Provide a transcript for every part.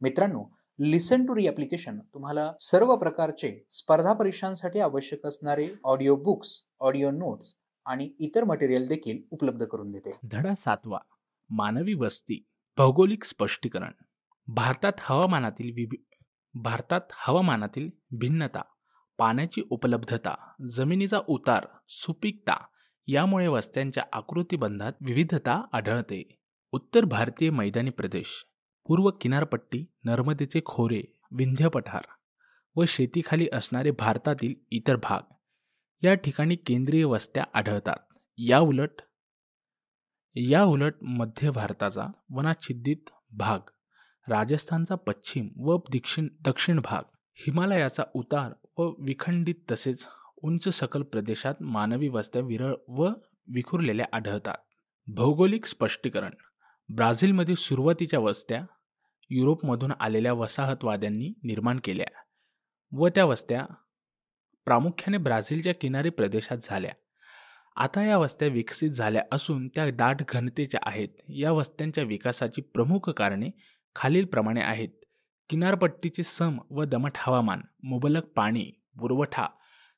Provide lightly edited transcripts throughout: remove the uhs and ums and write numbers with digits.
मित्रांनो, लिसन टू री ॲप्लिकेशन तुम्हाला सर्व प्रकारचे स्पर्धा परीक्षांसाठी आवश्यक असणारे ऑडिओ बुक्स, ऑडिओ नोट्स आणि इतर मटेरियल देखील उपलब्ध करून देते. धडा 7वा. मानवी वस्ती. भौगोलिक स्पष्टीकरण. भारतात हवामानातील भिन्नता, पाण्याची उपलब्धता, जमिनीचा उतार, सुपीकता यामुळे वस्त्यांच्या आकृतिबंधात विविधता आढळते. उत्तर भारतीय मैदानी प्रदेश, पूर्व किनारपट्टी, नर्मदेचे खोरे, विंध्य पठार व शेतीखाली असणारे भारतातील इतर भाग या ठिकाणी केंद्रीय वस्त्या आढळतात. याउलट मध्य भारताचा वनाच्छादित भाग, राजस्थानचा पश्चिम व दक्षिण भाग, हिमालयाचा उतार व विखंडित तसेच उंच सखल प्रदेशात मानवी वस्त्या विरळ व विखुरलेल्या आढळतात. भौगोलिक स्पष्टीकरण. ब्राझीलमध्ये सुरुवातीच्या वस्त्या युरोपमधून आलेल्या वसाहतवाद्यांनी निर्माण केल्या व त्या वस्त्या प्रामुख्याने ब्राझीलच्या किनारी प्रदेशात झाल्या. आता या वस्त्या विकसित झाल्या असून त्या दाट घनतेच्या आहेत. या वस्त्यांच्या विकासाची प्रमुख कारणे खालीलप्रमाणे आहेत. किनारपट्टीचे सम व दमट हवामान, मुबलक पाणी पुरवठा,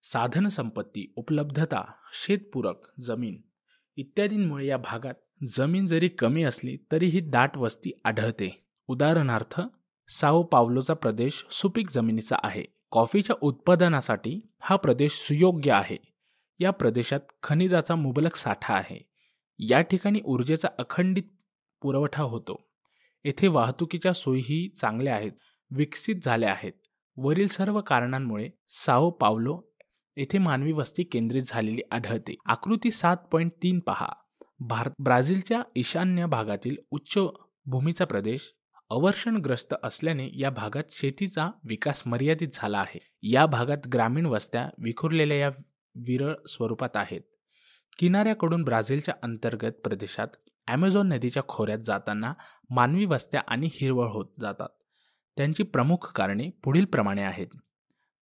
साधनसंपत्ती उपलब्धता, शेतपूरक जमीन इत्यादींमुळे या भागात जमीन जरी कमी असली तरीही दाट वस्ती आढळते. उदाहरणार्थ, साओ पावलोचा प्रदेश सुपीक जमिनीचा आहे. कॉफीच्या उत्पादनासाठी हा प्रदेश सुयोग्य आहे. या प्रदेशात खनिजाचा मुबलक साठा आहे. या ठिकाणी ऊर्जेचा अखंडित पुरवठा होतो. येथे वाहतुकीच्या सोयीही चांगल्या आहेत, विकसित झाल्या आहेत. वरील सर्व कारणांमुळे साओ पावलो येथे मानवी वस्ती केंद्रित झालेली आढळते. आकृती 7.3 पहा. ब्राझीलच्या ईशान्य भागातील उच्च भूमीचा प्रदेश अवर्षणग्रस्त असल्याने या भागात शेतीचा विकास मर्यादित झाला आहे. या भागात ग्रामीण वस्त्या विखुरलेल्या या विरळ स्वरूपात आहेत. किनाऱ्याकडून ब्राझीलच्या अंतर्गत प्रदेशात ॲमेझॉन नदीच्या खोऱ्यात जाताना मानवी वस्त्या आणि हिरवळ होत जातात. त्यांची प्रमुख कारणे पुढील प्रमाणे आहेत.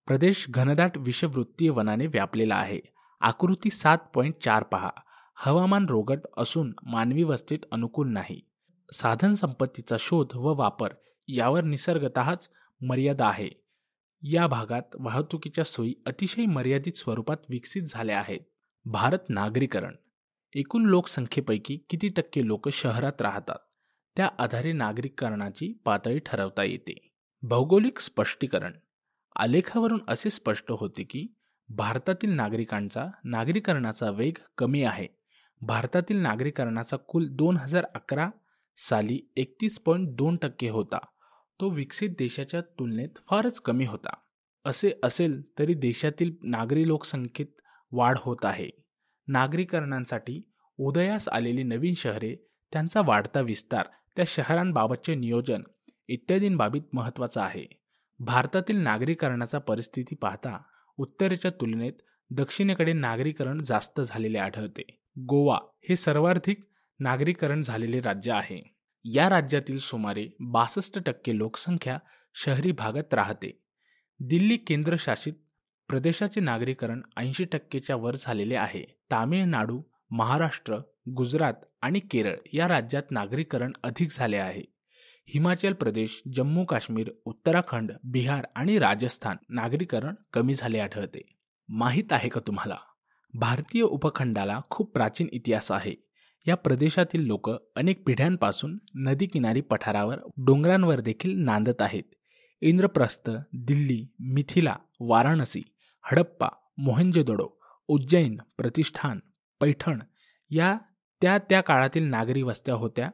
प्रदेश घनदाट विषवृत्तीय वनाने व्यापलेला आहे. आकृती 7.4 पहा. हवामान रोगट असून मानवी वस्तीत अनुकूल नाही. साधनसंपत्तीचा शोध व वापर यावर निसर्गतःच मर्यादा आहे. या भागात वाहतुकीच्या सोयी अतिशय मर्यादित स्वरूपात विकसित झाल्या आहेत. भारत नागरीकरण. एकूण लोकसंख्येपैकी किती टक्के लोक शहरात राहतात त्या आधारे नागरीकरणाची पातळी ठरवता येते. भौगोलिक स्पष्टीकरण. आलेखावरून असे स्पष्ट होते की भारतातील नागरिकांचा नागरीकरणाचा वेग कमी आहे. भारतातील नागरीकरणाचा कुल 2011 साली 31.2% होता. तो विकसित देशाच्या तुलनेत फारच कमी होता. असे असेल तरी देशातील नागरी लोकसंख्येत वाढ होत आहे. नागरीकरणांसाठी उदयास आलेली नवीन शहरे, त्यांचा वाढता विस्तार, त्या शहरांबाबतचे नियोजन इत्यादींबाबत महत्त्वाचा आहे. भारतातील नागरीकरणाचा परिस्थिती पाहता उत्तरेच्या तुलनेत दक्षिणेकडे नागरीकरण जास्त झालेले आढळते. गोवा हे सर्वाधिक नागरीकरण झालेले राज्य आहे. या राज्यातील सुमारे 62% लोकसंख्या शहरी भागात राहते. दिल्ली केंद्रशासित प्रदेशाचे नागरीकरण 80%च्या वर झालेले आहे. तामिळनाडू, महाराष्ट्र, गुजरात आणि केरळ या राज्यात नागरीकरण अधिक झाले आहे. हिमाचल प्रदेश, जम्मू काश्मीर, उत्तराखंड, बिहार आणि राजस्थान नागरीकरण कमी झाले आढळते. माहीत आहे का तुम्हाला, भारतीय उपखंडाला खूप प्राचीन इतिहास आहे. या प्रदेशातील लोक अनेक पिढ्यांपासून नदीकिनारी पठारावर, डोंगरांवर देखील नांदत आहेत. इंद्रप्रस्थ, दिल्ली, मिथिला, वाराणसी, हडप्पा, मोहेंजोदडो, उज्जैन, प्रतिष्ठान, पैठण या त्या काळातील नागरी वस्त्या होत्या.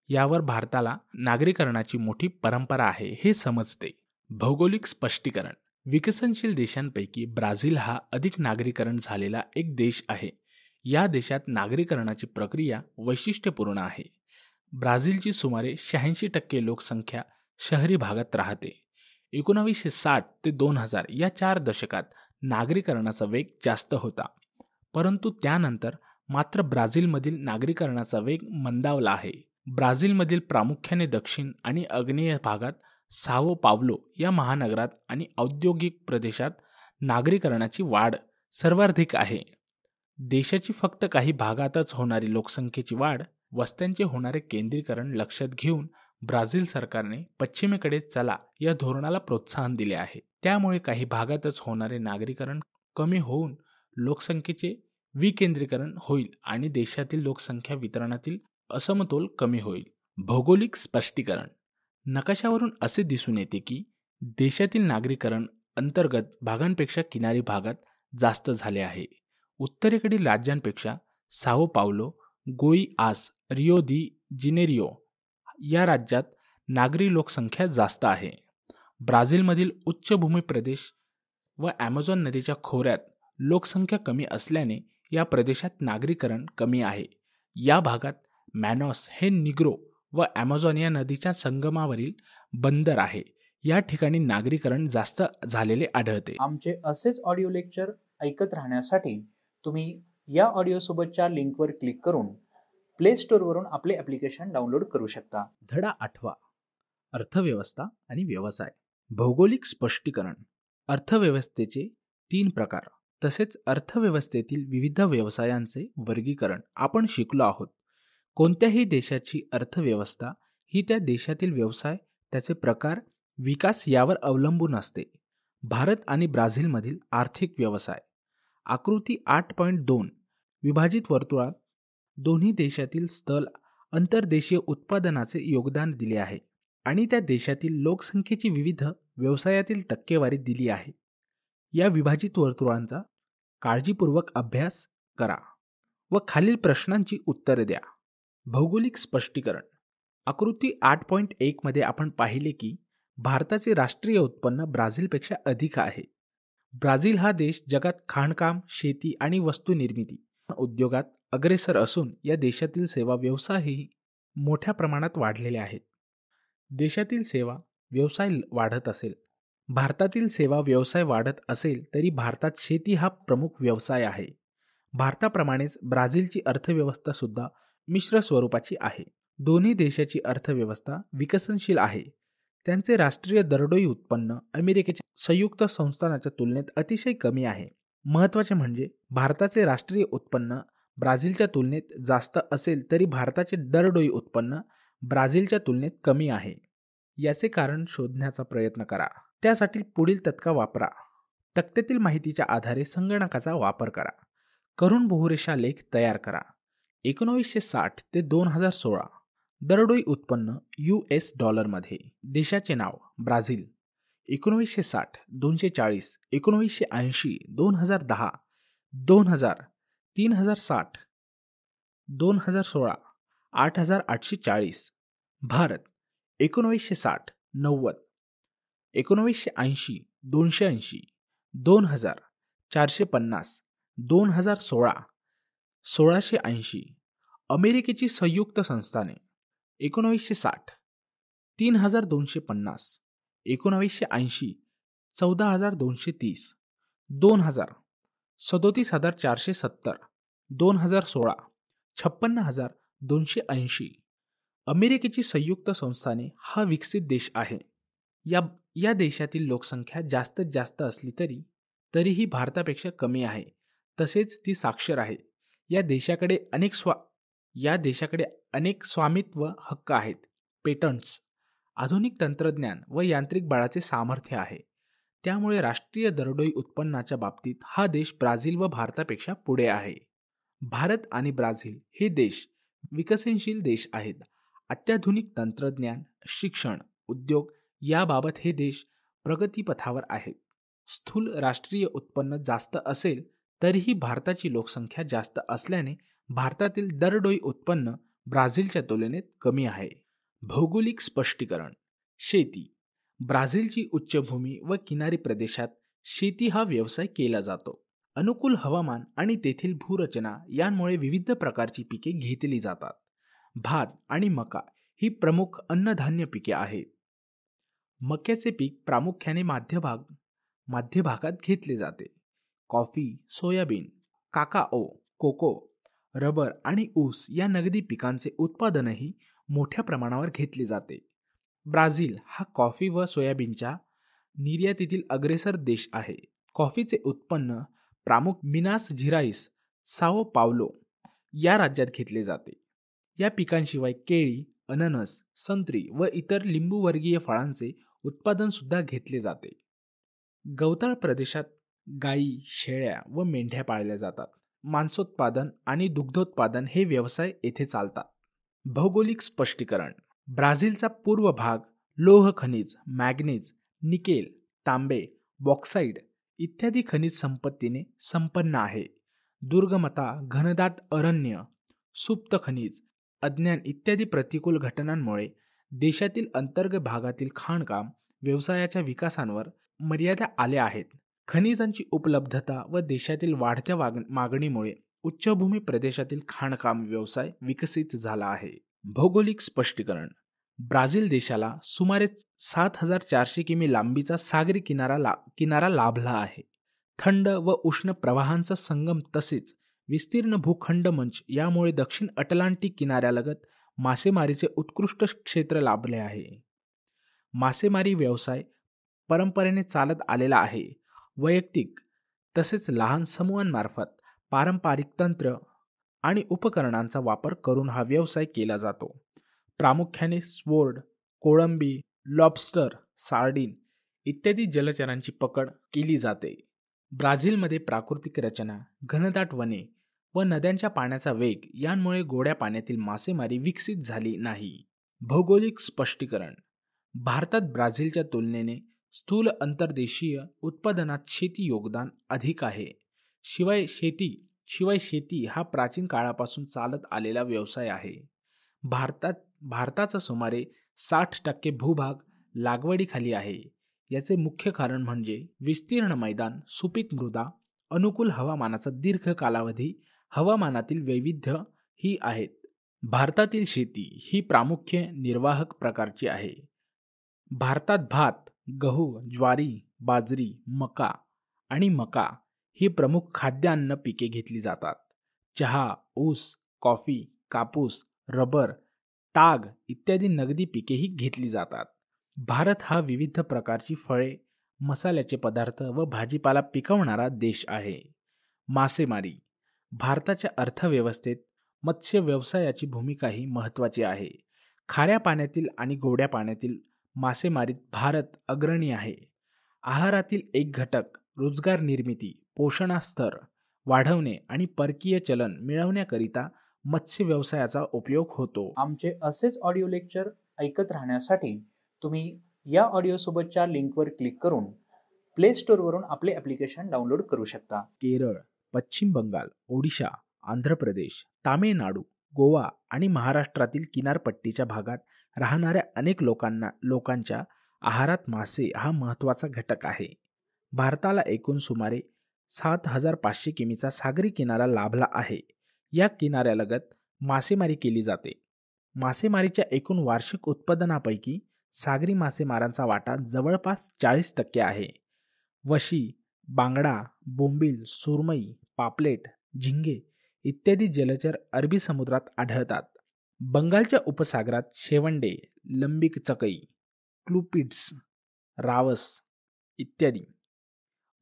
यावर भारताला नागरीकरणाची मोठी परंपरा आहे हे समजते. भौगोलिक स्पष्टीकरण. विकसनशील देशांपैकी ब्राझील हा अधिक नागरीकरण झालेला एक देश आहे. या देशात नागरीकरणाची प्रक्रिया वैशिष्ट्यपूर्ण आहे. ब्राझीलची सुमारे 86% लोकसंख्या शहरी भागात राहते. 1960 ते 2000 या 4 दशकात नागरीकरणाचा वेग जास्त होता, परंतु त्यानंतर मात्र ब्राझीलमधील नागरीकरणाचा वेग मंदावला आहे. ब्राझीलमधील प्रामुख्याने दक्षिण आणि आग्नेय भागात साओ पावलो या महानगरात आणि औद्योगिक प्रदेशात नागरीकरणाची वाढ सर्वाधिक आहे. देशाची फक्त काही भागातच होणारी लोकसंख्येची वाढ, वस्त्यांचे होणारे केंद्रीकरण लक्षात घेऊन ब्राझील सरकारने पश्चिमेकडे चला या धोरणाला प्रोत्साहन दिले आहे. त्यामुळे काही भागातच होणारे नागरीकरण कमी होऊन लोकसंख्येचे विकेंद्रीकरण होईल आणि देशातील लोकसंख्या वितरणातील असमतोल कमी होईल. भौगोलिक स्पष्टीकरण. नकाशावरून असे दिसून येते की देशातील नागरीकरण अंतर्गत भागांपेक्षा किनारी भागात जास्त झाले आहे. उत्तरेकडील राज्यांपेक्षा साओ पावलो, गोइआस, रियो दी जिनेरियो या राज्यात नागरी लोकसंख्या जास्त आहे. ब्राझीलमधील उच्चभूमी प्रदेश व ॲमेझॉन नदीच्या खोऱ्यात लोकसंख्या कमी असल्याने या प्रदेशात नागरीकरण कमी आहे. या भागात मॅनॉस हे निग्रो व ॲमेझॉन या नदीच्या संगमावरील बंदर आहे. या ठिकाणी नागरीकरण जास्त झालेले आढळते. आमचे असेच ऑडिओ लेक्चर ऐकत राहण्यासाठी तुम्ही या ऑडिओसोबतच्या लिंकवर क्लिक करून प्ले स्टोअरवरून आपले ॲप्लिकेशन डाउनलोड करू शकता. धडा 8. अर्थव्यवस्था आणि व्यवसाय. भौगोलिक स्पष्टीकरण. अर्थव्यवस्थेचे 3 प्रकार तसेच अर्थव्यवस्थेतील विविध व्यवसायांचे वर्गीकरण आपण शिकलो आहोत. कोणत्याही देशाची अर्थव्यवस्था ही त्या देशातील व्यवसाय, त्याचे प्रकार, विकास यावर अवलंबून असते. भारत आणि ब्राझीलमधील आर्थिक व्यवसाय. आकृती 8.2 विभाजित वर्तुळात दोन्ही देशातील स्थल अंतर्देशीय उत्पादनाचे योगदान दिले आहे आणि त्या देशातील लोकसंख्येची विविध व्यवसायातील टक्केवारी दिली आहे. या विभाजित वर्तुळांचा काळजीपूर्वक अभ्यास करा व खालील प्रश्नांची उत्तरे द्या. भौगोलिक स्पष्टीकरण. आकृती 8.1 मध्ये आपण पाहिले की भारताचे राष्ट्रीय उत्पन्न ब्राझीलपेक्षा अधिक आहे. ब्राझील हा देश जगात खाणकाम, शेती आणि वस्तू निर्मिती उद्योगात अग्रेसर असून या देशातील सेवा व्यवसायही मोठ्या प्रमाणात वाढलेले आहेत. देशातील सेवा व्यवसाय वाढत असेल, भारतातील सेवा व्यवसाय वाढत असेल तरी भारतात शेती हा प्रमुख व्यवसाय आहे. भारताप्रमाणेच ब्राझीलची अर्थव्यवस्था सुद्धा मिश्र स्वरूपाची आहे. दोन्ही देशाची अर्थव्यवस्था विकसनशील आहे. त्यांचे राष्ट्रीय दरडोई उत्पन्न अमेरिकेच्या संयुक्त संस्थानाच्या तुलनेत अतिशय कमी आहे. महत्त्वाचे म्हणजे भारताचे राष्ट्रीय उत्पन्न ब्राझीलच्या तुलनेत जास्त असेल तरी भारताचे दरडोई उत्पन्न ब्राझीलच्या तुलनेत कमी आहे. याचे कारण शोधण्याचा प्रयत्न करा. त्यासाठी पुढील तक्ता वापरा. तक्त्यातील माहितीच्या आधारे संगणकाचा वापर करा. करून बहुरेषा लेख तयार करा. 1960 ते 2016 दरडोई उत्पन्न US डॉलरमध्ये. देशाचे नाव ब्राझील. 1960 240, 1980 2010, 2000 3060, 2016 8840. भारत 1960 90, 1980 280, 2000 450, 2016 1680. अमेरिकेची संयुक्त संस्थाने 1960 3250, 1980 14230, 2000 37470, 2016 56280. अमेरिकेची संयुक्त संस्थाने हा विकसित देश आहे. या देशातील लोकसंख्या जास्तीत जास्त असली तरीही भारतापेक्षा कमी आहे. तसेच ती साक्षर आहे. या देशाकडे अनेक स्वामित्व हक्क आहेत, पेटंट्स, आधुनिक तंत्रज्ञान व यांत्रिक बळाचे सामर्थ्य आहे. त्यामुळे राष्ट्रीय दरडोई उत्पन्नाच्या बाबतीत हा देश ब्राझील व भारतापेक्षा पुढे आहे. भारत आणि ब्राझील हे देश विकसनशील देश आहेत. अत्याधुनिक तंत्रज्ञान, शिक्षण, उद्योग याबाबत हे देश प्रगतीपथावर आहेत. स्थूल राष्ट्रीय उत्पन्न जास्त असेल तरीही भारताची लोकसंख्या जास्त असल्याने भारतातील दरडोई उत्पन्न ब्राझीलच्या तुलनेत कमी आहे. भौगोलिक स्पष्टीकरण. शेती. ब्राझीलची उच्चभूमी व किनारी प्रदेशात शेती हा व्यवसाय केला जातो. अनुकूल हवामान आणि तेथील भूरचना यांमुळे विविध प्रकारची पिके घेतली जातात. भात आणि मका ही प्रमुख अन्नधान्य पिके आहेत. मक्याचे पीक प्रामुख्याने मध्य भागात घेतले जाते. Coffee, soybean, cacao, cocoa, rubber आणि ऊस या नगदी पिकांचे उत्पादनही मोठ्या प्रमाणावर घेतले जाते. ब्राझील हा कॉफी व सोयाबीनच्या निर्यातीतील अग्रेसर देश आहे. कॉफीचे उत्पन्न प्रामुख्याने मिनास जिराईस, साओ पावलो या राज्यात घेतले जाते. या पिकांशिवाय केळी, अननस, संत्री व इतर लिंबूवर्गीय फळांचे उत्पादन सुद्धा घेतले जाते. गवताळ प्रदेशात गायी, शेळ्या व मेंढ्या पाळल्या जातात. मांसोत्पादन आणि दुग्धोत्पादन हे व्यवसाय येथे चालतात. भौगोलिक स्पष्टीकरण. ब्राझीलचा पूर्व भाग लोह खनिज, मॅग्नीज, निकेल, तांबे, बॉक्साईड इत्यादी खनिज संपत्तीने संपन्न आहे. दुर्गमता, घनदाट अरण्य, सुप्त खनिज, अज्ञान इत्यादी प्रतिकूल घटनांमुळे देशातील अंतर्गत भागातील खाणकाम व्यवसायाच्या विकासावर मर्यादा आल्या आहेत. खनिजांची उपलब्धता व देशातील वाढत्या मागणीमुळे उच्चभूमी प्रदेशातील खाणकाम व्यवसाय विकसित झाला आहे. भौगोलिक स्पष्टीकरण. ब्राझील देशाला सुमारे 7,400 किमी लांबीचा सागरी किनारा लाभला आहे. थंड व उष्ण प्रवाहांचा संगम तसेच विस्तीर्ण भूखंड मंच यामुळे दक्षिण अटलांटिक किनाऱ्यालगत मासेमारीचे उत्कृष्ट क्षेत्र लाभले आहे. मासेमारी व्यवसाय परंपरेने चालत आलेला आहे. वैयक्तिक तसेच लहान समूहांमार्फत पारंपरिक तंत्र आणि उपकरणांचा वापर करून हा व्यवसाय केला जातो. प्रामुख्याने स्वोर्ड, कोळंबी, लॉबस्टर, सार्डिन इत्यादी जलचरांची पकड केली जाते. ब्राझीलमध्ये प्राकृतिक रचना, घनदाट वने व नद्यांच्या पाण्याचा वेग यांमुळे गोड्या पाण्यातील मासेमारी विकसित झाली नाही. भौगोलिक स्पष्टीकरण. भारतात ब्राझीलच्या तुलनेने स्थूल अंतर्देशीय उत्पादनात शेती योगदान अधिक आहे. शिवाय शेती हा प्राचीन काळापासून चालत आलेला व्यवसाय आहे. भारताचा सुमारे 60% भूभाग लागवडीखाली आहे. याचे मुख्य कारण म्हणजे विस्तीर्ण मैदान, सुपीक मृदा, अनुकूल हवामानाचा दीर्घ कालावधी, हवामानातील वैविध्य ही आहेत. भारतातील शेती ही प्रामुख्य निर्वाहक प्रकारची आहे. भारतात भात, गहू, ज्वारी, बाजरी, मका ही प्रमुख खाद्यान्न पिके घेतली जातात. चहा, ऊस, कॉफी, कापूस, रबर, ताग इत्यादी नगदी पिकेही घेतली जातात. भारत हा विविध प्रकारची फळे, मसाल्याचे पदार्थ व भाजीपाला पिकवणारा देश आहे. मासेमारी. भारताच्या अर्थव्यवस्थेत मत्स्य व्यवसायाची भूमिकाही महत्त्वाची आहे. खाऱ्या पाण्यातील आणि गोड्या पाण्यातील मासेमारीत भारत अग्रणी आहे. आहारातील एक घटक, रोजगार निर्मिती, पोषणास्तर वाढवणे आणि परकीय चलन मिळवण्याकरिता मत्स्य व्यवसायाचा उपयोग होतो. आमचे असेच ऑडिओ लेक्चर ऐकत राहण्यासाठी तुम्ही या ऑडिओसोबतच्या लिंकवर क्लिक करून प्ले स्टोअरवरून आपले ॲप्लिकेशन डाउनलोड करू शकता. केरळ, पश्चिम बंगाल, ओडिशा, आंध्र प्रदेश, तामिळनाडू, गोवा आणि महाराष्ट्रातील किनारपट्टीच्या भागात राहणाऱ्या अनेक लोकांच्या आहारात मासे हा महत्त्वाचा घटक आहे. भारताला एकूण सुमारे 7,500 किमीचा सागरी किनारा लाभला आहे. या किनाऱ्यालगत मासेमारी केली जाते. मासेमारीच्या एकूण वार्षिक उत्पादनापैकी सागरी मासेमारांचा वाटा जवळपास 40% आहे. वशी, बांगडा, बोंबील, सुरमई, पापलेट, झिंगे इत्यादी जलचर अरबी समुद्रात आढळतात. बंगालच्या उपसागरात शेवंडे, लंबिक चकई, क्लूपिड्स, रावस इत्यादी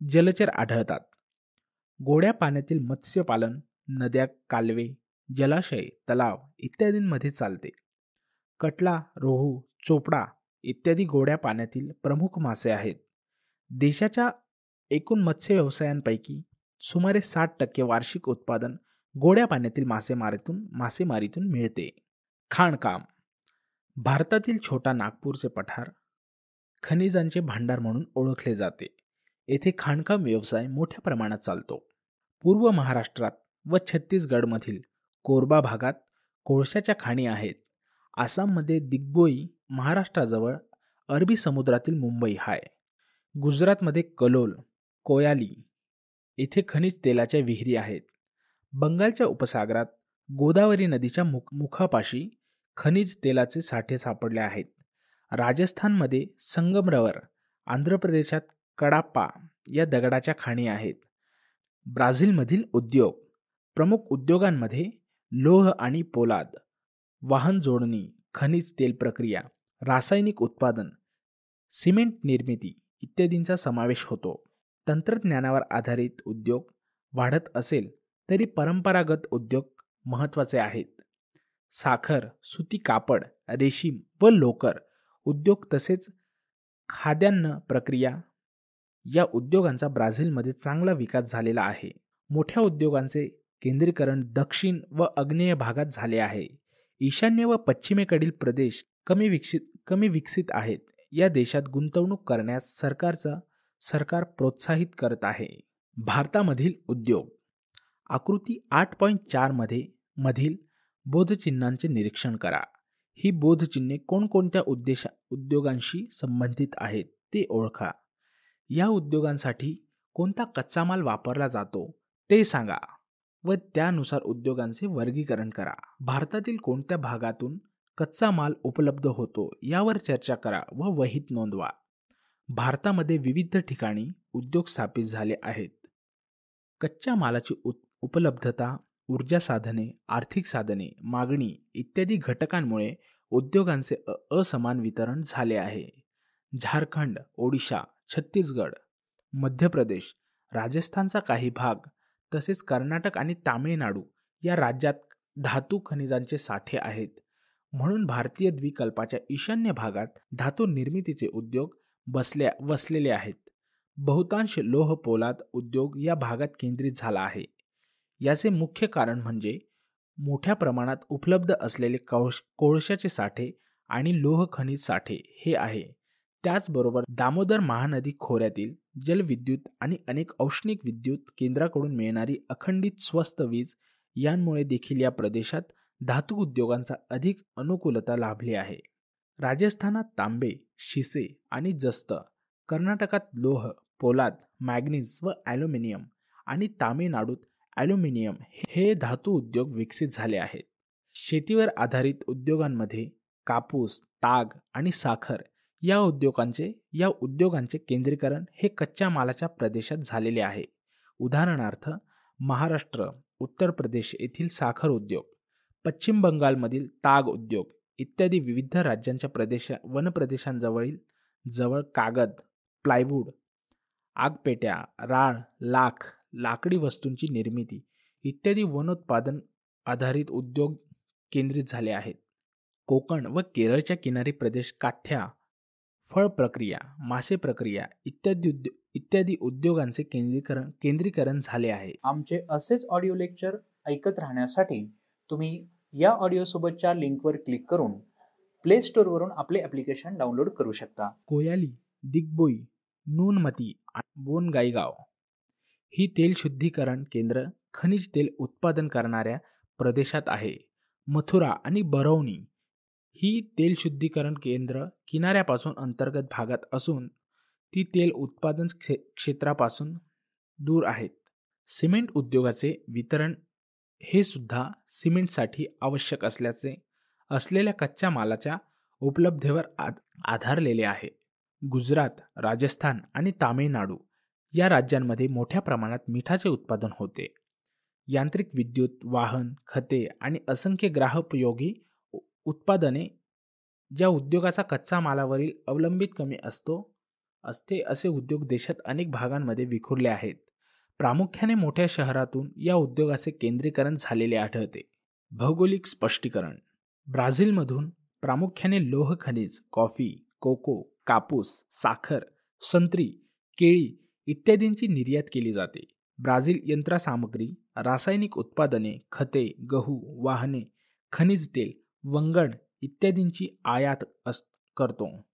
जलचर आढळतात. गोड्या पाण्यातील मत्स्यपालन नद्या, कालवे, जलाशय, तलाव इत्यादींमध्ये चालते. कटला, रोहू, चोपडा इत्यादी गोड्या पाण्यातील प्रमुख मासे आहेत. देशाच्या एकूण मत्स्य व्यवसायांपैकी सुमारे 60% वार्षिक उत्पादन गोड्या पाण्यातील मासेमारीतून मिळते. खाणकाम. भारतातील छोटा नागपूरचे पठार खनिजांचे भांडार म्हणून ओळखले जाते. येथे खाणकाम व्यवसाय मोठ्या प्रमाणात चालतो. पूर्व महाराष्ट्रात व छत्तीसगडमधील कोरबा भागात कोळशाच्या खाणी आहेत. आसाममध्ये दिग्बोई, महाराष्ट्राजवळ अरबी समुद्रातील मुंबई हाय. गुजरातमध्ये कलोल, कोयाली येथे खनिज तेलाच्या विहिरी आहेत. बंगालच्या उपसागरात गोदावरी नदीच्या मुखापाशी खनिज तेलाचे साठे सापडले आहेत. राजस्थानमध्ये संगमरवर, आंध्र प्रदेशात कडाप्पा या दगडाच्या खाणी आहेत. ब्राझीलमधील उद्योग. प्रमुख उद्योगांमध्ये लोह आणि पोलाद, वाहन जोडणी, खनिज तेल प्रक्रिया, रासायनिक उत्पादन, सिमेंट निर्मिती इत्यादींचा समावेश होतो. तंत्रज्ञानावर आधारित उद्योग वाढत असेल तरी परंपरागत उद्योग महत्त्वाचे आहेत. साखर, सुती कापड, रेशीम व लोकर उद्योग तसेच खाद्यान्न प्रक्रिया या उद्योगांचा ब्राझीलमध्ये चांगला विकास झालेला आहे. मोठ्या उद्योगांचे केंद्रीकरण दक्षिण व आग्नेय भागात झाले आहे. ईशान्य व पश्चिमेकडील प्रदेश कमी विकसित आहेत. या देशात गुंतवणूक करण्यास सरकार प्रोत्साहित करत आहे. भारतामधील उद्योग आकृती 8.4 मधील बोधचिन्हांचे निरीक्षण करा. ही बोधचिन्हे कोणकोणत्या उद्योगांशी संबंधित आहेत ते ओळखा. या उद्योगांसाठी कोणता कच्चा माल वापरला जातो ते सांगा व त्यानुसार उद्योगांचे वर्गीकरण करा. भारतातील कोणत्या भागातून कच्चा माल उपलब्ध होतो यावर चर्चा करा व वहीत नोंदवा. भारतामध्ये विविध ठिकाणी उद्योग स्थापित झाले आहेत. कच्च्या मालाची उपलब्धता, ऊर्जा साधने, आर्थिक साधने, मागणी इत्यादी घटकांमुळे उद्योगांचे असमान वितरण झाले आहे. झारखंड, ओडिशा, छत्तीसगड, मध्य प्रदेश, राजस्थानचा काही भाग तसेच कर्नाटक आणि तामिळनाडू या राज्यात धातू खनिजांचे साठे आहेत. म्हणून भारतीय द्वीपकल्पाच्या ईशान्य भागात धातू निर्मितीचे उद्योग वसलेले आहेत. बहुतांश लोह पोलाद उद्योग या भागात केंद्रित झाला आहे. याचे मुख्य कारण म्हणजे मोठ्या प्रमाणात उपलब्ध असलेले कोळशाचे साठे आणि लोह खनिज साठे हे आहे. त्याचबरोबर दामोदर महानदी खोऱ्यातील जलविद्युत आणि अनेक औष्णिक विद्युत केंद्राकडून मिळणारी अखंडित स्वस्त वीज यांमुळे देखील या प्रदेशात धातू उद्योगांचा अधिक अनुकूलता लाभली आहे. राजस्थानात तांबे, शिसे आणि जस्त, कर्नाटकात लोह, पोलाद, मॅग्नीज व ॲल्युमिनियम आणि तामिळनाडूत ॲल्युमिनियम हे धातू उद्योग विकसित झाले आहेत. शेतीवर आधारित उद्योगांमध्ये कापूस, ताग आणि साखर या उद्योगांचे केंद्रीकरण हे कच्च्या मालाच्या प्रदेशात झालेले आहे. उदाहरणार्थ महाराष्ट्र, उत्तर प्रदेश येथील साखर उद्योग, पश्चिम बंगालमधील ताग उद्योग इत्यादी विविध राज्यांच्या वनप्रदेशांजवळ कागद, प्लायवूड, आगपेट्या, राळ, लाकडी वस्तूंची निर्मिती इत्यादी वनोत्पादन आधारित उद्योग केंद्रित झाले आहेत. कोकण व केरळच्या किनारी प्रदेश काथ्या, फळ प्रक्रिया, मासे प्रक्रिया इत्यादी उद्योगांचे केंद्रीकरण झाले आहे. आमचे असेच ऑडिओ लेक्चर ऐकत राहण्यासाठी तुम्ही या ऑडिओ सोबतच्या लिंकवर क्लिक करून प्ले स्टोअरवरून आपले ॲप्लिकेशन डाउनलोड करू शकता. कोयाली, दिग्बोई, नूनमती आणि बोनगाईगाव ही तेल शुद्धीकरण केंद्र खनिज तेल उत्पादन करणाऱ्या प्रदेशात आहे. मथुरा आणि बरौनी ही तेल शुद्धीकरण केंद्र किनाऱ्यापासून अंतर्गत भागात असून ती तेल उत्पादन क्षेत्रापासून दूर आहेत. सिमेंट उद्योगाचे वितरण हे सुद्धा सिमेंटसाठी आवश्यक असलेल्या कच्च्या मालाच्या उपलब्धतेवर आधारलेले आहे. गुजरात, राजस्थान आणि तामिळनाडू या राज्यांमध्ये मोठ्या प्रमाणात मिठाचे उत्पादन होते. यांत्रिक विद्युत, वाहन, खते आणि असंख्य ग्राहकोपयोगी उत्पादने ज्या उद्योगाचा कच्च्या मालावरील अवलंबित कमी असते असे उद्योग देशात अनेक भागांमध्ये विखुरले आहेत. प्रामुख्याने मोठ्या शहरातून या उद्योगाचे केंद्रीकरण झालेले आढळते. भौगोलिक स्पष्टीकरण. ब्राझीलमधून प्रामुख्याने लोह खनिज, कॉफी, कोको, कापूस, साखर, संत्री, केळी इत्यादींची निर्यात केली जाते. ब्राझील यंत्रसामग्री, रासायनिक उत्पादने, खते, गहू, वाहने, खनिज तेल, वंगण इत्यादींची आयात करतो.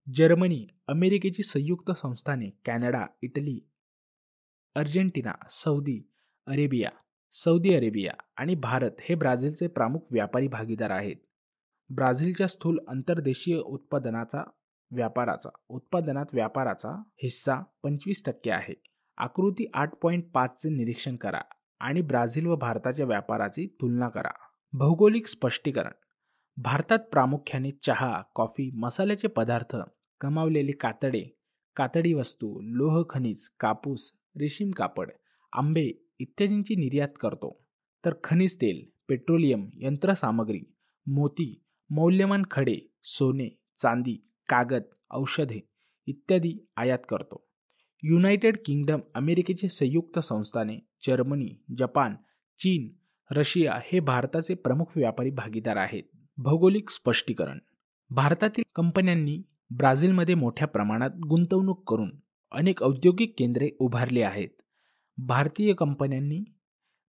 जर्मनी, अमेरिकेची संयुक्त संस्थाने, Canada, Italy, Argentina, Saudi Arabia आणि भारत हे ब्राझीलचे प्रमुख व्यापारी भागीदार आहेत. ब्राझीलच्या स्थूल अंतर्देशीय उत्पादनात व्यापाराचा हिस्सा 25% आहे. आकृती 8.5 चे निरीक्षण करा आणि ब्राझील व भारताच्या व्यापाराची तुलना करा. भौगोलिक स्पष्टीकरण. भारतात प्रामुख्याने चहा, कॉफी, मसाल्याचे पदार्थ, कमावलेली कातडी वस्तू, लोह खनिज, कापूस, रेशीम कापड, आंबे इत्यादींची निर्यात करतो. तर खनिज तेल, पेट्रोलियम, यंत्रसामग्री, मोती, मौल्यवान खडे, सोने, चांदी, कागद, औषधे इत्यादी आयात करतो. युनायटेड किंगडम, अमेरिकेची संयुक्त संस्थाने, जर्मनी, जपान, चीन, रशिया हे भारताचे प्रमुख व्यापारी भागीदार आहेत. भौगोलिक स्पष्टीकरण. भारतातील कंपन्यांनी ब्राझीलमध्ये मोठ्या प्रमाणात गुंतवणूक करून अनेक औद्योगिक केंद्रे उभारली आहेत. भारतीय कंपन्यांनी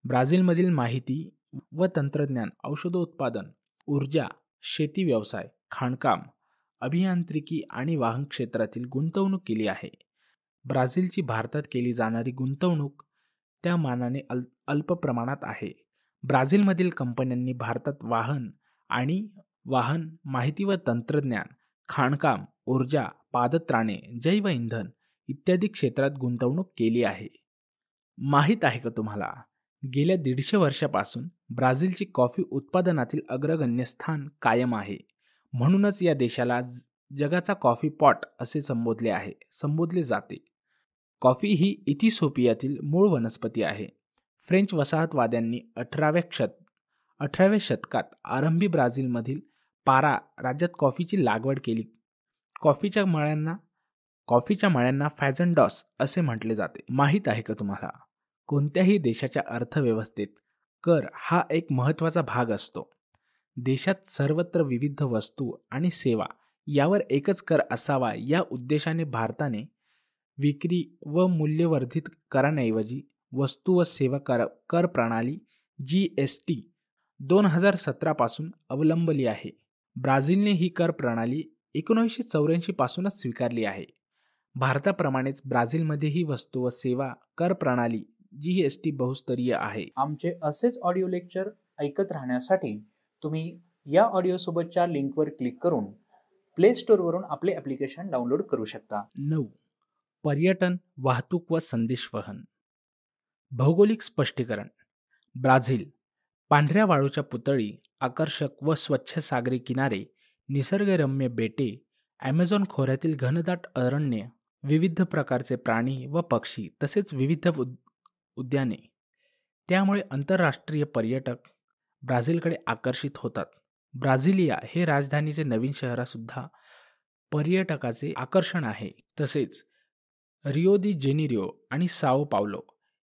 ब्राझीलमधील माहिती व तंत्रज्ञान, औषधोत्पादन, ऊर्जा, शेती व्यवसाय, खाणकाम, अभियांत्रिकी आणि वाहन क्षेत्रातील गुंतवणूक केली आहे. ब्राझीलची भारतात केली जाणारी गुंतवणूक त्या मानाने अल्प प्रमाणात आहे. ब्राझीलमधील कंपन्यांनी भारतात वाहन, माहिती व तंत्रज्ञान, खाणकाम, ऊर्जा, पादत्राणे, जैव इंधन इत्यादी क्षेत्रात गुंतवणूक केली आहे. माहीत आहे का तुम्हाला, गेल्या 150 वर्षापासून ब्राझीलची कॉफी उत्पादनातील अग्रगण्य स्थान कायम आहे. म्हणूनच या देशाला जगाचा कॉफी पॉट असे संबोधले जाते. कॉफी ही इथिओपियातील मूळ वनस्पती आहे. फ्रेंच वसाहतवाद्यांनी 18व्या शतकात आरंभी ब्राझीलमधील पारा राज्यात कॉफीची लागवड केली. कॉफीच्या मळ्यांना फॅझंडॉस असे म्हटले जाते. माहीत आहे का तुम्हाला, कोणत्याही देशाच्या अर्थव्यवस्थेत कर हा एक महत्त्वाचा भाग असतो. देशात सर्वत्र विविध वस्तू आणि सेवा यावर एकच कर असावा या उद्देशाने भारताने विक्री व मूल्यवर्धित करांऐवजी वस्तू व सेवा कर प्रणाली GST 2017 पासून अवलंबली आहे. ब्राझीलने ही कर प्रणाली 1984 पासूनच स्वीकारली आहे. भारताप्रमाणेच ब्राझीलमध्येही वस्तू व सेवा कर प्रणाली GST बहुस्तरीय आहे. आमचे असेच ऑडिओ लेक्चर ऐकत राहण्यासाठी तुम्ही या ऑडिओसोबतच्या लिंकवर क्लिक करून प्ले स्टोअरवरून आपले ॲप्लिकेशन डाउनलोड करू शकता. 9. पर्यटन, वाहतूक व संदेशवहन. भौगोलिक स्पष्टीकरण. ब्राझील पांढऱ्या वाळूच्या पुतळी, आकर्षक व स्वच्छ सागरी किनारे, निसर्गरम्य बेटे, ॲमेझॉन खोऱ्यातील घनदाट अरण्य, विविध प्रकारचे प्राणी व पक्षी तसेच विविध उद्याने. त्यामुळे आंतरराष्ट्रीय पर्यटक ब्राझीलकडे आकर्षित होतात. ब्राझिलिया हे राजधानीचे नवीन शहरासुद्धा पर्यटकाचे आकर्षण आहे. तसेच रिओ दी जेनेरिओ आणि साओ पावलो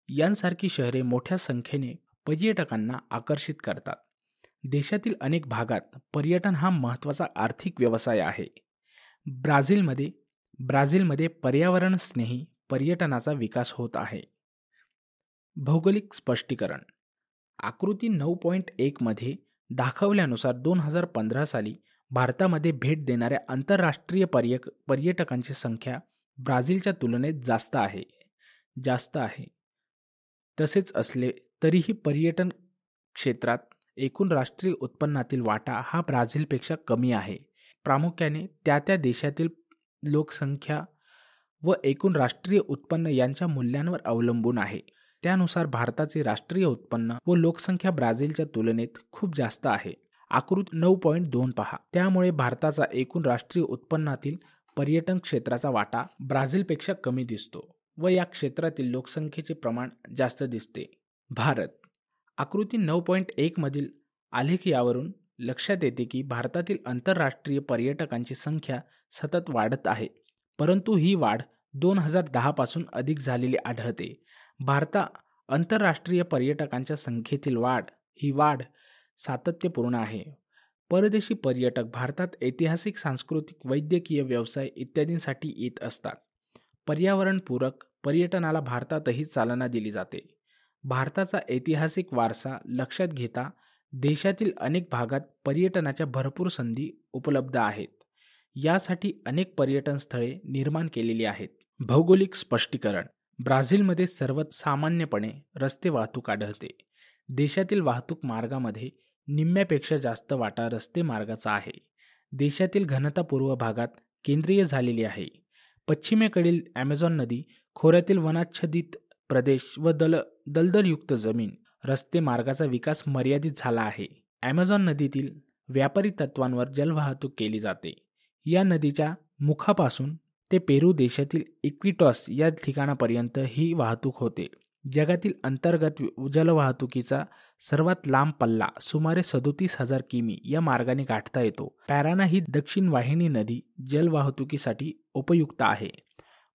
यांसारखी शहरे मोठ्या संख्येने पर्यटकांना आकर्षित करतात. देशातील अनेक भागात पर्यटन हा महत्त्वाचा आर्थिक व्यवसाय आहे. ब्राझीलमध्ये पर्यावरणस्नेही पर्यटनाचा विकास होत आहे. भौगोलिक स्पष्टीकरण. आकृती 9.1 मध्ये दाखवल्यानुसार 2015 साली भारतामध्ये भेट देणाऱ्या आंतरराष्ट्रीय पर्यटकांची संख्या ब्राझीलच्या तुलनेत जास्त आहे. तसेच असले तरीही पर्यटन क्षेत्रात एकूण राष्ट्रीय उत्पन्नातील वाटा हा ब्राझीलपेक्षा कमी आहे. प्रामुख्याने त्या देशातील लोकसंख्या व एकूण राष्ट्रीय उत्पन्न यांच्या मूल्यांवर अवलंबून आहे. त्यानुसार भारताचे राष्ट्रीय उत्पन्न व लोकसंख्या ब्राझीलच्या तुलनेत खूप जास्त आहे. आकृती 9.2 पहा. त्यामुळे भारताचा एकूण राष्ट्रीय उत्पन्नातील पर्यटन क्षेत्राचा वाटा ब्राझीलपेक्षा कमी दिसतो व या क्षेत्रातील लोकसंख्येचे प्रमाण जास्त दिसते. भारत. आकृती 9.1 मधील आलेख यावरून लक्षात येते की भारतातील आंतरराष्ट्रीय पर्यटकांची संख्या सतत वाढत आहे, परंतु ही वाढ 2010 पासून अधिक झालेली आढळते. आंतरराष्ट्रीय पर्यटकांच्या संख्येतील वाढ सातत्यपूर्ण आहे. परदेशी पर्यटक भारतात ऐतिहासिक, सांस्कृतिक, वैद्यकीय, व्यवसाय इत्यादींसाठी येत असतात. पर्यावरणपूरक पर्यटनाला भारतातही चालना दिली जाते. भारताचा ऐतिहासिक वारसा लक्षात घेता देशातील अनेक भागात पर्यटनाच्या भरपूर संधी उपलब्ध आहेत. यासाठी अनेक पर्यटन स्थळे निर्माण केलेली आहेत. भौगोलिक स्पष्टीकरण. ब्राझीलमध्ये सर्वसामान्यपणे रस्ते वाहतूक आढळते. देशातील वाहतूक मार्गामध्ये निम्म्यापेक्षा जास्त वाटा रस्ते मार्गाचा आहे. देशातील घनता पूर्व भागात केंद्रीय झालेली आहे. पश्चिमेकडील ॲमेझॉन नदी खोऱ्यातील वनाच्छादित प्रदेश व दलदलयुक्त जमीन रस्ते मार्गाचा विकास मर्यादित झाला आहे. ॲमेझॉन नदीतील व्यापारी तत्वांवर जलवाहतूक केली जाते. या नदीच्या मुखापासून ते पेरू देशातील इक्विटॉस या ठिकाणापर्यंत ही वाहतूक होते. जगातील अंतर्गत जलवाहतुकीचा सर्वात लांब पल्ला सुमारे 37,000 किमी या मार्गाने गाठता येतो. पॅराना ही दक्षिण वाहिनी नदी जलवाहतुकीसाठी उपयुक्त आहे.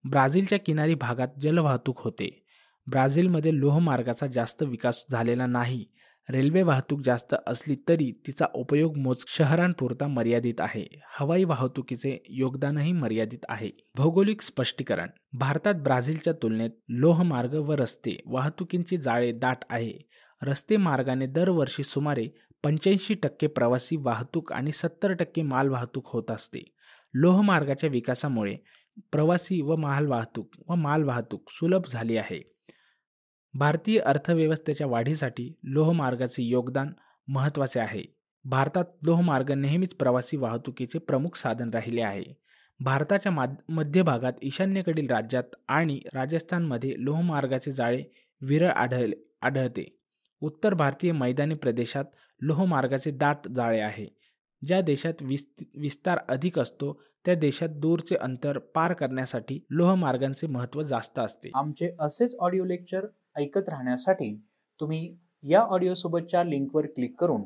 ब्राझीलच्या किनारी भागात जलवाहतूक होते. ब्राझीलमध्ये लोहमार्गाचा जास्त विकास झालेला नाही. रेल्वे वाहतूक जास्त असली तरी तिचा उपयोग शहरांपुरता मर्यादित आहे. हवाई वाहतुकीचे योगदानही मर्यादित आहे. भौगोलिक स्पष्टीकरण. भारतात ब्राझीलच्या तुलनेत लोहमार्ग व रस्ते वाहतुकीची जाळे दाट आहे. रस्ते मार्गाने दरवर्षी सुमारे 85% प्रवासी वाहतूक आणि 70% मालवाहतूक होत असते. लोहमार्गाच्या विकासामुळे प्रवासी व मालवाहतूक सुलभ झाली आहे. भारतीय अर्थव्यवस्थेच्या वाढीसाठी लोहमार्गाचे योगदान महत्त्वाचे आहे. भारतात लोहमार्ग नेहमीच प्रवासी वाहतुकीचे प्रमुख साधन राहिले आहे. भारताच्या मध्य भागात, ईशान्येकडील राज्यात आणि राजस्थानमध्ये लोहमार्गाचे जाळे विरळ आढळते. उत्तर भारतीय मैदानी प्रदेशात लोहमार्गाचे दाट जाळे आहे. ज्या देशात विस्तार अधिक असतो त्या देशात दूरचे अंतर पार करण्यासाठी लोहमार्गांचे महत्त्व जास्त असते. आमचे असेच ऑडिओ लेक्चर ऐकत राहण्यासाठी तुम्ही या ऑडिओसोबतच्या लिंकवर क्लिक करून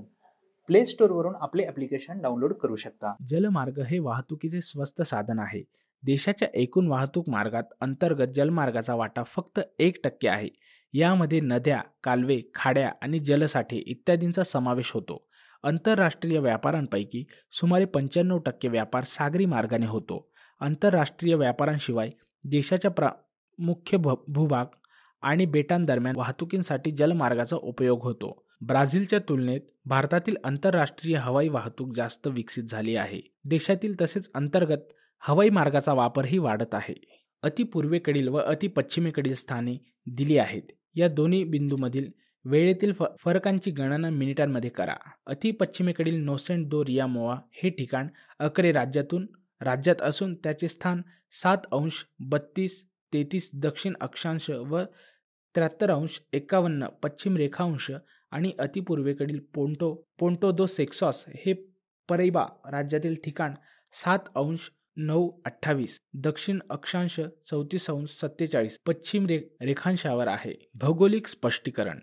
प्ले स्टोअरवरून आपले ॲप्लिकेशन डाउनलोड करू शकता. जलमार्ग हे वाहतुकीचे स्वस्त साधन आहे. देशाच्या एकूण वाहतूक मार्गात अंतर्गत जलमार्गाचा वाटा फक्त 1% आहे. यामध्ये नद्या, कालवे, खाड्या आणि जलसाठे इत्यादींचा समावेश होतो. आंतरराष्ट्रीय व्यापारांपैकी सुमारे 95% व्यापार सागरी मार्गाने होतो. आंतरराष्ट्रीय व्यापारांशिवाय देशाच्या मुख्य भूभाग आणि बेटांदरम्यान वाहतुकीसाठी जलमार्गाचा उपयोग होतो. ब्राझीलच्या तुलनेत भारतातील आंतरराष्ट्रीय हवाई वाहतूक जास्त विकसित झाली आहे. देशातील तसेच अंतर्गत हवाई मार्गाचा वापरही वाढत आहे. अति पूर्वेकडील व अति पश्चिमेकडील स्थाने दिली आहेत. या दोन्ही बिंदूमधील वेळेतील फरकांची गणना मिनिटांमध्ये करा. अति पश्चिमेकडील नोसेंट दो रियामोआ हे ठिकाण अक्रे राज्यात असून त्याचे स्थान 7°32'33 दक्षिण अक्षांश व 73°51' पश्चिम रेखांश आणि अतिपूर्वेकडील पोंटो दो सेक्सॉस हे परेबा राज्यातील ठिकाण 7°9'28 दक्षिण अक्षांश 34°47' पश्चिम रेखांशावर आहे. भौगोलिक स्पष्टीकरण.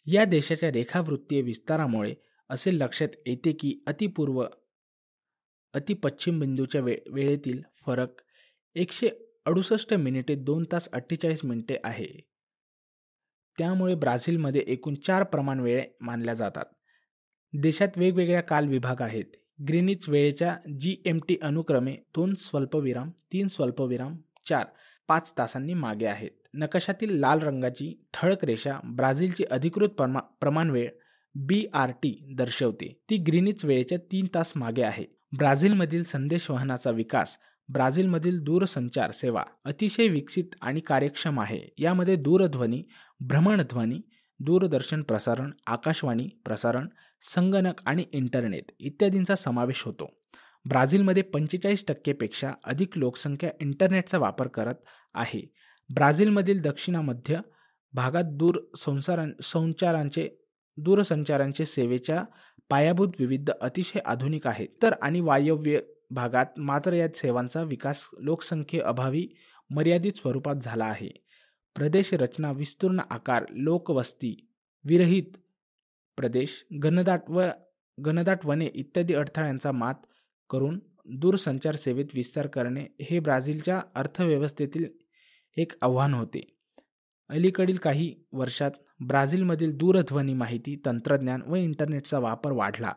या देशाच्या रेखावृत्तीय विस्तारामुळे असे लक्षात येते की अतिपूर्व अति पश्चिम बिंदूच्या वेळेतील फरक 168 मिनिटे 2 तास 48 मिनिटे आहे. त्यामुळे ब्राझीलमध्ये एकूण 4 प्रमाण वेळ मानल्या जातात. देशात वेगवेगळ्या काल विभाग आहेत. ग्रीनिच वेळेच्या GMT अनुक्रमे 2 स्वल्पविराम 3 स्वल्पविराम 4-5 तासांनी मागे आहेत. नकाशातील लाल रंगाची ठळक रेषा ब्राझीलची अधिकृत प्रमाण वेळ BRT दर्शवते. ती ग्रीनिच वेळेच्या 3 तास मागे आहे. ब्राझीलमधील संदेशवहनाचा विकास. ब्राझीलमधील दूरसंचार सेवा अतिशय विकसित आणि कार्यक्षम आहे. यामध्ये दूरध्वनी, भ्रमणध्वनी, दूरदर्शन प्रसारण, आकाशवाणी प्रसारण, संगणक आणि इंटरनेट इत्यादींचा समावेश होतो. ब्राझीलमध्ये 45% पेक्षा अधिक लोकसंख्या इंटरनेटचा वापर करत आहे. ब्राझीलमधील दक्षिण-मध्य भागात दूरसंचारांचे सेवेच्या पायाभूत विविध अतिशय आधुनिक आहेत. उत्तर आणि वायव्य भागात मात्र या सेवांचा विकास लोकसंख्येअभावी मर्यादित स्वरूपात झाला आहे. प्रदेश रचना, विस्तीर्ण आकार, लोकवस्ती, विरहित प्रदेश, घनदाट वने इत्यादी अडथळ्यांचा मात करून दूरसंचार सेवेत विस्तार करणे हे ब्राझीलच्या अर्थव्यवस्थेतील एक आव्हान होते. अलीकडील काही वर्षात ब्राझीलमधील दूरध्वनी माहिती तंत्रज्ञान व इंटरनेटचा वापर वाढला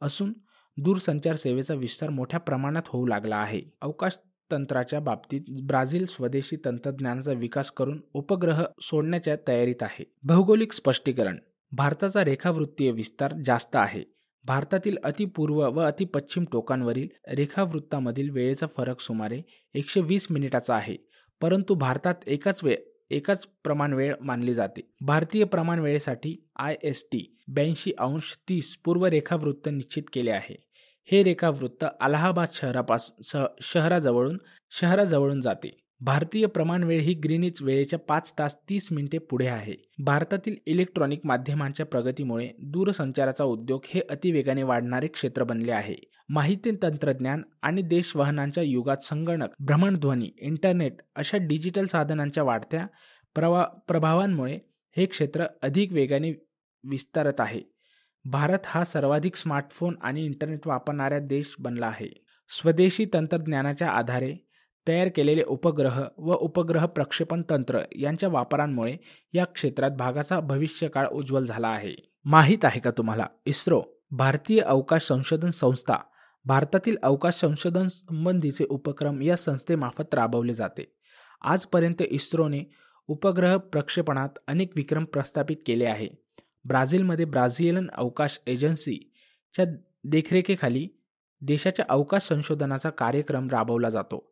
असून दूरसंचार सेवेचा विस्तार मोठ्या प्रमाणात होऊ लागला आहे. अवकाश तंत्राच्या बाबतीत ब्राझील स्वदेशी तंत्रज्ञानाचा विकास करून उपग्रह सोडण्याच्या तयारीत आहे. भौगोलिक स्पष्टीकरण. भारताचा रेखावृत्तीय विस्तार जास्त आहे. भारतातील अतिपूर्व व अतिपश्चिम टोकांवरील रेखावृत्तामधील वेळेचा फरक सुमारे 120 मिनिटाचा आहे. परंतु भारतात एकाच प्रमाण वेळ मानली जाते. भारतीय प्रमाण वेळेसाठी IST 82°30 पूर्व रेखावृत्त निश्चित केले आहे. हे रेखावृत्त अलाहाबाद शहराजवळून जाते. भारतीय प्रमाण वेळ ही ग्रीनिच वेळेच्या 5 तास 30 मिनिटे पुढे आहे. भारतातील इलेक्ट्रॉनिक माध्यमांच्या प्रगतीमुळे दूरसंचाराचा उद्योग हे अतिवेगाने वाढणारे क्षेत्र बनले आहे. माहिती तंत्रज्ञान आणि देशवहनांच्या युगात संगणक, भ्रमणध्वनी, इंटरनेट अशा डिजिटल साधनांच्या वाढत्या प्रभावांमुळे हे क्षेत्र अधिक वेगाने विस्तारत आहे. भारत हा सर्वाधिक स्मार्टफोन आणि इंटरनेट वापरणारा देश बनला आहे. स्वदेशी तंत्रज्ञानाच्या आधारे तयार केलेले उपग्रह व उपग्रह प्रक्षेपण तंत्र यांच्या वापरांमुळे या क्षेत्रात भागाचा भविष्यकाळ उज्ज्वल झाला आहे. माहीत आहे का तुम्हाला, इस्रो भारतीय अवकाश संशोधन संस्था भारतातील अवकाश संशोधन संबंधीचे उपक्रम या संस्थेमार्फत राबवले जाते. आजपर्यंत इस्रोने उपग्रह प्रक्षेपणात अनेक विक्रम प्रस्थापित केले आहे. ब्राझीलमध्ये ब्राझिलियन अवकाश एजन्सीच्या देखरेखीखाली देशाच्या अवकाश संशोधनाचा कार्यक्रम राबवला जातो.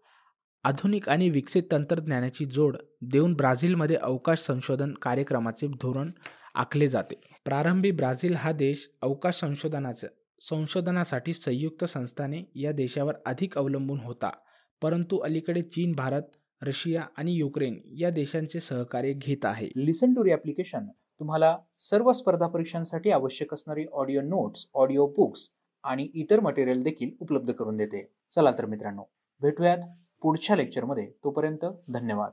आधुनिक आणि विकसित तंत्रज्ञानाची जोड देऊन ब्राझीलमध्ये अवकाश संशोधन कार्यक्रमाचे धोरण आखले जाते. प्रारंभी ब्राझील हा देश अवकाश संशोधनासाठी संयुक्त संस्थाने या देशावर अधिक अवलंबून होता, परंतु अलीकडे चीन, भारत, रशिया आणि युक्रेन या देशांचे सहकार्य घेत आहे. लिसन टू री ॲप्लिकेशन तुम्हाला सर्व स्पर्धा परीक्षांसाठी आवश्यक असणारी ऑडिओ नोट्स, ऑडिओ बुक्स आणि इतर मटेरियल देखील उपलब्ध करून देते. चला तर मित्रांनो, भेटूयात पुढच्या लेक्चरमध्ये. तोपर्यंत धन्यवाद.